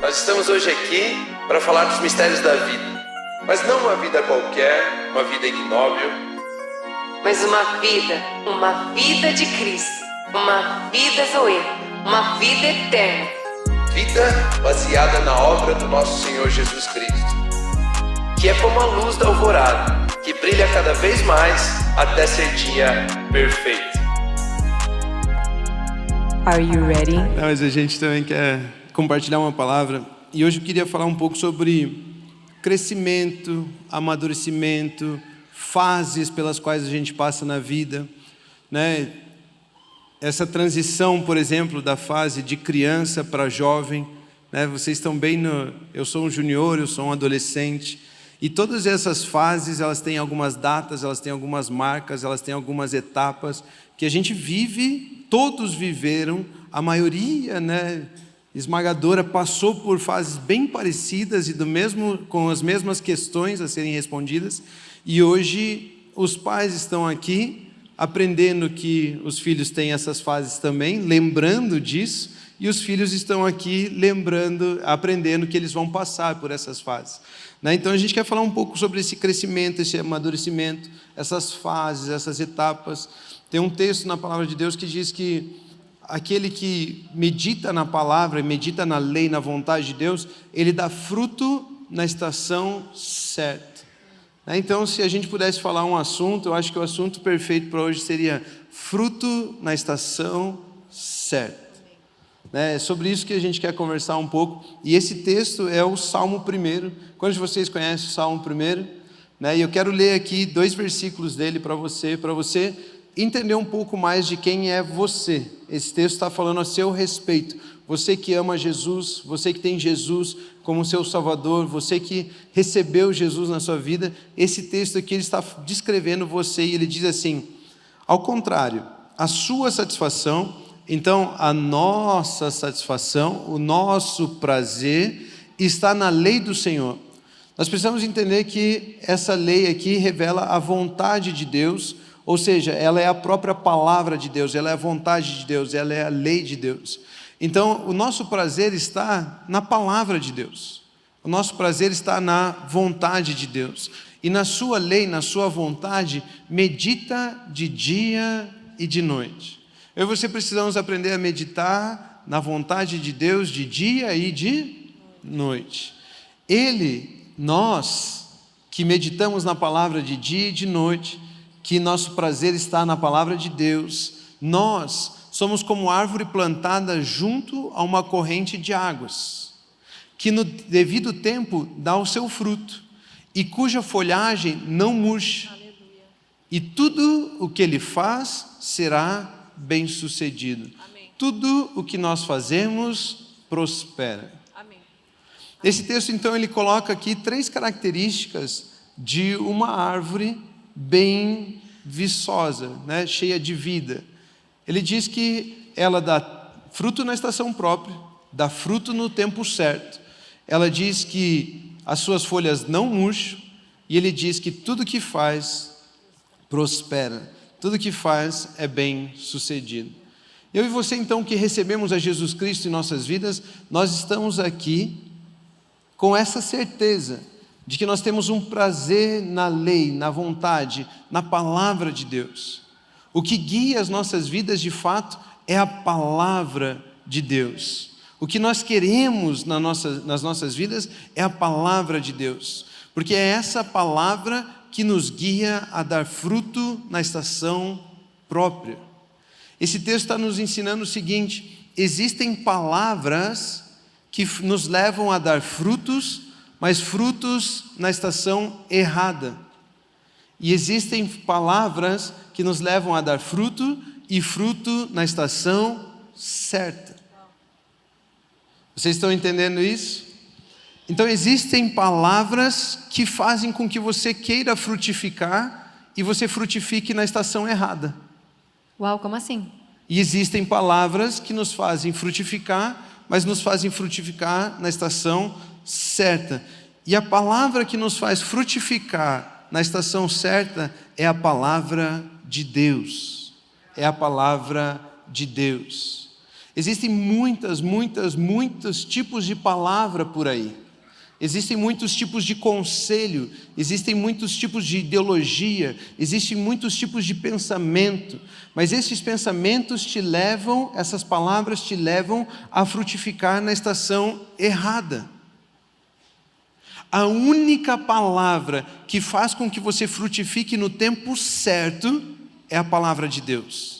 Nós estamos hoje aqui para falar dos mistérios da vida, mas não uma vida qualquer, uma vida ignóbil, mas uma vida de Cristo, uma vida Zoe, uma vida eterna. Vida baseada na obra do nosso Senhor Jesus Cristo, que é como a luz da alvorada, que brilha cada vez mais até ser dia perfeito. Are you ready? Mas a gente também quer compartilhar uma palavra, e hoje eu queria falar um pouco sobre crescimento, amadurecimento, fases pelas quais a gente passa na vida, né? Essa transição, por exemplo, da fase de criança para jovem, né? Vocês estão bem eu sou um junior, eu sou um adolescente, e todas essas fases, elas têm algumas datas, elas têm algumas marcas, elas têm algumas etapas que a gente vive, todos viveram, a maioria, né, esmagadora, passou por fases bem parecidas e com as mesmas questões a serem respondidas, e hoje os pais estão aqui aprendendo que os filhos têm essas fases também, lembrando disso, e os filhos estão aqui aprendendo que eles vão passar por essas fases, né? Então a gente quer falar um pouco sobre esse crescimento, esse amadurecimento, essas fases, essas etapas. Tem um texto na palavra de Deus que diz que aquele que medita na palavra, medita na lei, na vontade de Deus, ele dá fruto na estação certa. Então, se a gente pudesse falar um assunto, eu acho que o assunto perfeito para hoje seria fruto na estação certa. É sobre isso que a gente quer conversar um pouco, e esse texto é o Salmo 1. Quantos de vocês conhecem o Salmo 1? E eu quero ler aqui 2 versículos dele para você entender um pouco mais de quem é você. Esse texto está falando a seu respeito. Você que ama Jesus, você que tem Jesus como seu Salvador, você que recebeu Jesus na sua vida, esse texto aqui ele está descrevendo você, e ele diz assim: ao contrário, a sua satisfação, então a nossa satisfação, o nosso prazer está na lei do Senhor. Nós precisamos entender que essa lei aqui revela a vontade de Deus, ou seja, ela é a própria palavra de Deus, ela é a vontade de Deus, ela é a lei de Deus. Então, o nosso prazer está na palavra de Deus, o nosso prazer está na vontade de Deus, e na sua lei, na sua vontade, medita de dia e de noite. Eu e você precisamos aprender a meditar na vontade de Deus de dia e de noite. Nós que meditamos na palavra de dia e de noite, que nosso prazer está na palavra de Deus, nós somos como árvore plantada junto a uma corrente de águas, que no devido tempo dá o seu fruto, e cuja folhagem não murcha, e tudo o que ele faz será bem-sucedido. Amém. Tudo o que nós fazemos prospera. Amém. Esse texto, então, ele coloca aqui 3 características de uma árvore bem viçosa, né? Cheia de vida. Ele diz que ela dá fruto na estação própria, dá fruto no tempo certo. Ela diz que as suas folhas não murcham, e ele diz que tudo que faz prospera. Tudo que faz é bem sucedido. Eu e você, então, que recebemos a Jesus Cristo em nossas vidas, nós estamos aqui com essa certeza de que nós temos um prazer na lei, na vontade, na palavra de Deus. O que guia as nossas vidas, de fato, é a palavra de Deus. O que nós queremos nas nossas vidas é a palavra de Deus, porque é essa palavra que nos guia a dar fruto na estação própria. Esse texto está nos ensinando o seguinte: existem palavras que nos levam a dar frutos, mas frutos na estação errada. E existem palavras que nos levam a dar fruto, e fruto na estação certa. Vocês estão entendendo isso? Então existem palavras que fazem com que você queira frutificar, e você frutifique na estação errada. Uau, como assim? E existem palavras que nos fazem frutificar, mas nos fazem frutificar na estação certa. E a palavra que nos faz frutificar na estação certa é a palavra de Deus. É a palavra de Deus. Existem muitos tipos de palavra por aí. Existem muitos tipos de conselho, existem muitos tipos de ideologia, existem muitos tipos de pensamento, mas esses pensamentos essas palavras te levam a frutificar na estação errada. A única palavra que faz com que você frutifique no tempo certo é a palavra de Deus.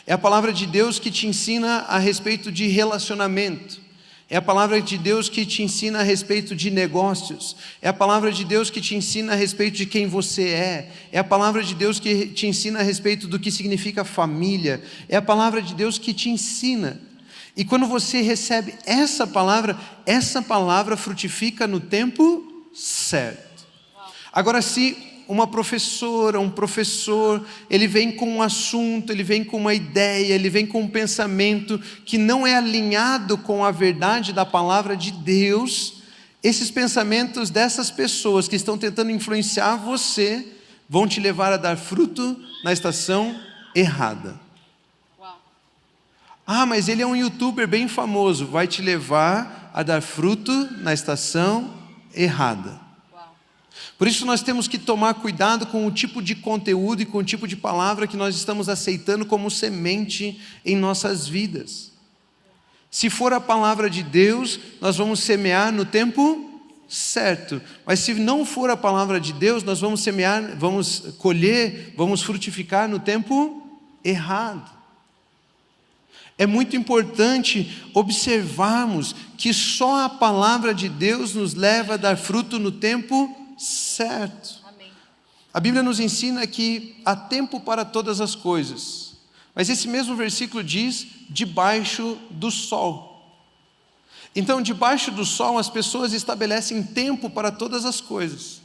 É a palavra de Deus que te ensina a respeito de relacionamento. É a palavra de Deus que te ensina a respeito de negócios. É a palavra de Deus que te ensina a respeito de quem você é. É a palavra de Deus que te ensina a respeito do que significa família. É a palavra de Deus que te ensina. E quando você recebe essa palavra frutifica no tempo certo. Agora, se uma professora, um professor, ele vem com um assunto, ele vem com uma ideia, ele vem com um pensamento que não é alinhado com a verdade da palavra de Deus, esses pensamentos dessas pessoas que estão tentando influenciar você vão te levar a dar fruto na estação errada. Ah, mas ele é um youtuber bem famoso, vai te levar a dar fruto na estação errada. Por isso nós temos que tomar cuidado com o tipo de conteúdo e com o tipo de palavra que nós estamos aceitando como semente em nossas vidas. Se for a palavra de Deus, nós vamos semear no tempo certo. Mas se não for a palavra de Deus, nós vamos semear, vamos colher, vamos frutificar no tempo errado. É muito importante observarmos que só a palavra de Deus nos leva a dar fruto no tempo certo. Amém. A Bíblia nos ensina que há tempo para todas as coisas, mas esse mesmo versículo diz debaixo do sol. Então, debaixo do sol as pessoas estabelecem tempo para todas as coisas,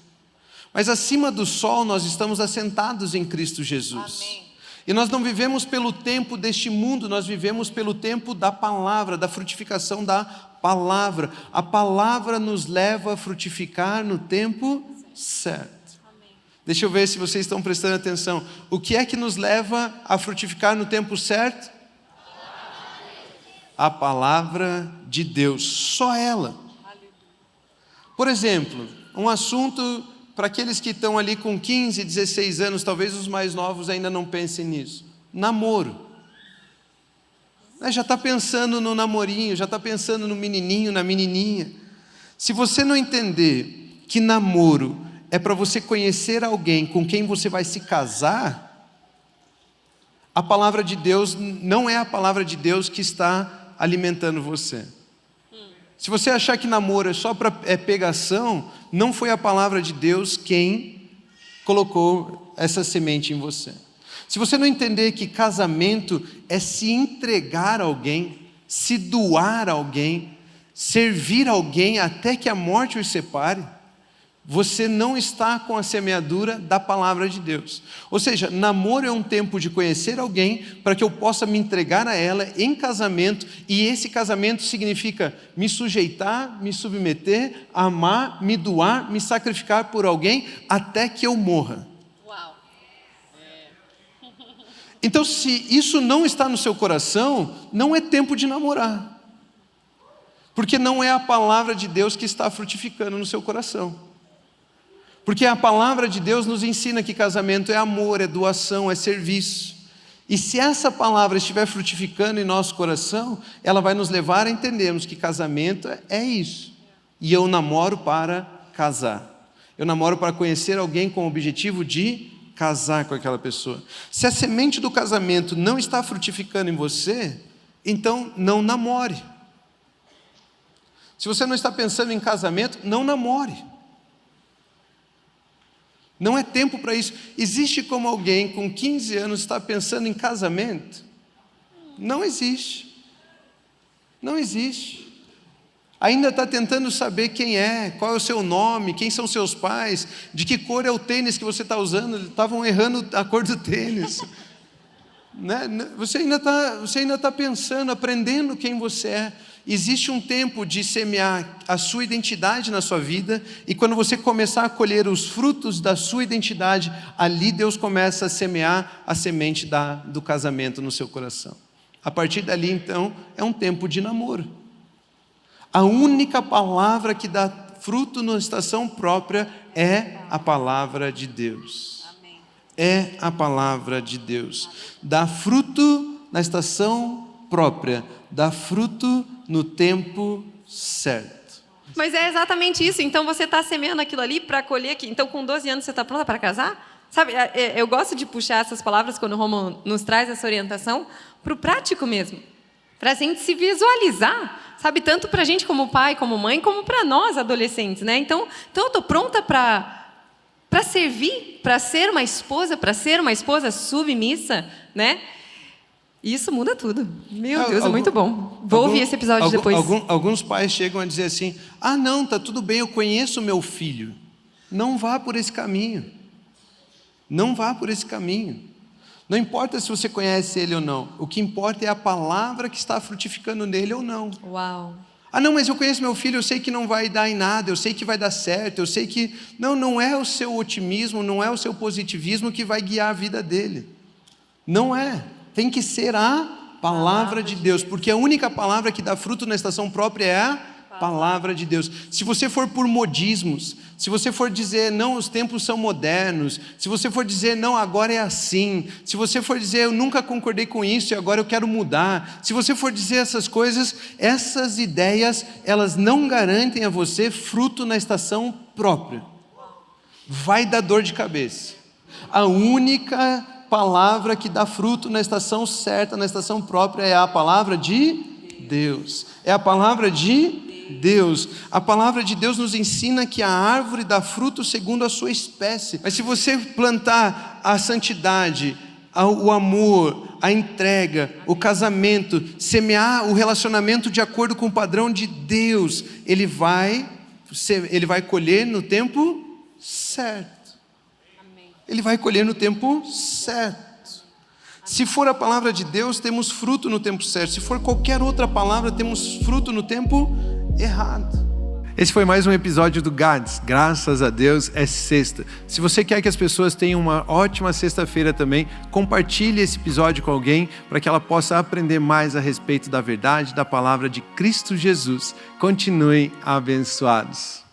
mas acima do sol nós estamos assentados em Cristo Jesus. Amém. E nós não vivemos pelo tempo deste mundo, nós vivemos pelo tempo da palavra, da frutificação da palavra. A palavra nos leva a frutificar no tempo certo. Amém. Deixa eu ver se vocês estão prestando atenção. O que é que nos leva a frutificar no tempo certo? A palavra de Deus, só ela. Por exemplo, um assunto para aqueles que estão ali com 15, 16 anos, talvez os mais novos ainda não pensem nisso. Namoro. Já está pensando no namorinho, já está pensando no menininho, na menininha. Se você não entender que namoro é para você conhecer alguém com quem você vai se casar, a palavra de Deus não é a palavra de Deus que está alimentando você. Se você achar que namoro é só para pegação, não foi a palavra de Deus quem colocou essa semente em você. Se você não entender que casamento é se entregar a alguém, se doar a alguém, servir alguém até que a morte os separe, você não está com a semeadura da palavra de Deus. Ou seja, namoro é um tempo de conhecer alguém para que eu possa me entregar a ela em casamento, e esse casamento significa me sujeitar, me submeter, amar, me doar, me sacrificar por alguém até que eu morra. Uau. Então, se isso não está no seu coração, não é tempo de namorar, porque não é a palavra de Deus que está frutificando no seu coração. Porque a palavra de Deus nos ensina que casamento é amor, é doação, é serviço. E se essa palavra estiver frutificando em nosso coração, ela vai nos levar a entendermos que casamento é isso. E eu namoro para casar. Eu namoro para conhecer alguém com o objetivo de casar com aquela pessoa. Se a semente do casamento não está frutificando em você, então não namore. Se você não está pensando em casamento, não namore. Não é tempo para isso. Existe como alguém com 15 anos está pensando em casamento? Não existe. Não existe. Ainda está tentando saber quem é, qual é o seu nome, quem são seus pais, de que cor é o tênis que você está usando. Eles estavam errando a cor do tênis. Né? Você ainda está pensando, aprendendo quem você é. Existe um tempo de semear a sua identidade na sua vida, e quando você começar a colher os frutos da sua identidade, ali Deus começa a semear a semente do casamento no seu coração. A partir dali, então, é um tempo de namoro. A única palavra que dá fruto na estação própria é a palavra de Deus. É a palavra de Deus. Dá fruto na estação própria, dá fruto no tempo certo. Mas é exatamente isso. Então você está semeando aquilo ali para colher aqui. Então com 12 anos você está pronta para casar? Sabe, eu gosto de puxar essas palavras quando o Roman nos traz essa orientação para o prático mesmo. Para a gente se visualizar, sabe? Tanto para a gente como pai, como mãe, como para nós adolescentes, né? Então eu estou pronta para servir, para ser uma esposa submissa, né? Isso muda tudo. Meu Deus, é muito bom. Vou ouvir esse episódio depois. Alguns pais chegam a dizer assim, não, tá tudo bem, eu conheço o meu filho. Não vá por esse caminho. Não vá por esse caminho. Não importa se você conhece ele ou não. O que importa é a palavra que está frutificando nele ou não. Uau. Não, mas eu conheço meu filho, eu sei que não vai dar em nada, eu sei que vai dar certo, eu sei que... Não é o seu otimismo, não é o seu positivismo que vai guiar a vida dele. Não é. Tem que ser a palavra de Deus, porque a única palavra que dá fruto na estação própria é a palavra de Deus. Se você for por modismos, se você for dizer, não, os tempos são modernos, se você for dizer, não, agora é assim, se você for dizer, eu nunca concordei com isso e agora eu quero mudar, se você for dizer essas coisas, essas ideias, elas não garantem a você fruto na estação própria. Vai dar dor de cabeça. A única palavra que dá fruto na estação certa, na estação própria, é a palavra de Deus. É a palavra de Deus. A palavra de Deus nos ensina que a árvore dá fruto segundo a sua espécie. Mas se você plantar a santidade, o amor, a entrega, o casamento, semear o relacionamento de acordo com o padrão de Deus, ele vai colher no tempo certo. Ele vai colher no tempo certo. Se for a palavra de Deus, temos fruto no tempo certo. Se for qualquer outra palavra, temos fruto no tempo errado. Esse foi mais um episódio do GADS. Graças a Deus é sexta. Se você quer que as pessoas tenham uma ótima sexta-feira também, compartilhe esse episódio com alguém para que ela possa aprender mais a respeito da verdade da palavra de Cristo Jesus. Continuem abençoados.